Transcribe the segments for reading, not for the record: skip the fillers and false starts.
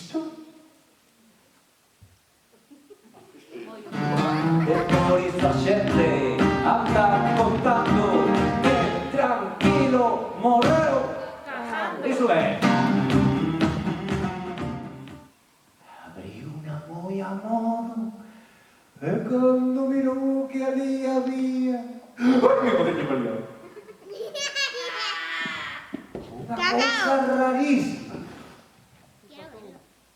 isto? Depois a xente anda contando que tranquilo morreu. Iso é. Abriu unha moi a modo e cando mirou que ali había... Ai, que codeño palió! Unha cousa rarísima.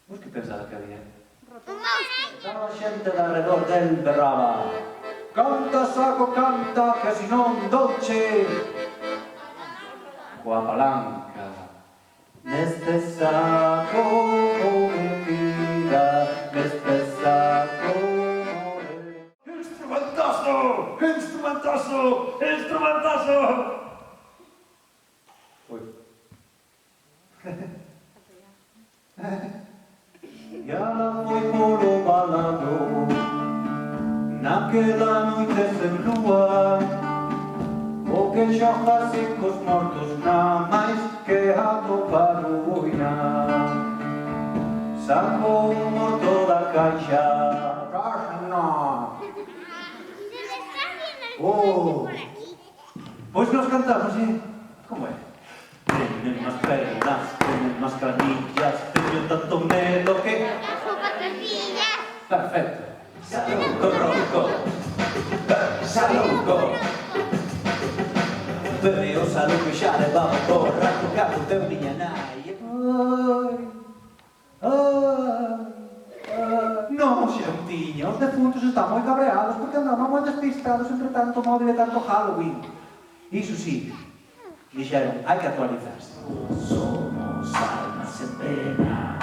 Vos que pensaba que había? Estaba a xente de alrededor del berraba. Canta, saco, canta, que si non douche coa palanca. Neste saco vida, neste saco more. Instrumentazo! Instrumentazo! Instrumentazo! Oi. E ela foi polo balado naquela noite sen lúa, o que xoga cos mortos na máis que atopar ruína. Sacou un morto da caixa. Casna! Oh! Pois nos cantamos, como é? Tenen más pernas, tenen más canillas, teño tanto medo que... Perfecto. Saluco, ronco, saluco. Bebe o saluco e xa levaba por rato cabo teu miña nai. Non, xeutiña, os defuntos están moi cabreados porque andaban moi despistados entre tanto móvil e tanto Halloween. Iso sí, dixeron, hai que actualizarse. Somos almas en pena,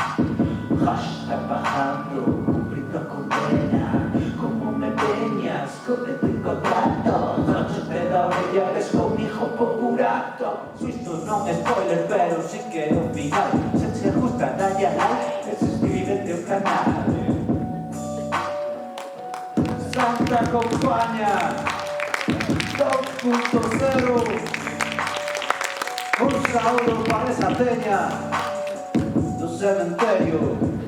hashtag bajando, cumplindo a condena. Como me peñas, comete un contrato, conchote da orella, ves conmigo po curato. Isto non é spoiler, pero sí que é o final. Se te gusta, dalle a like e suscríbete ao canal. Santa Compaña 2.0. Un saúdo para esa peña do cementerio.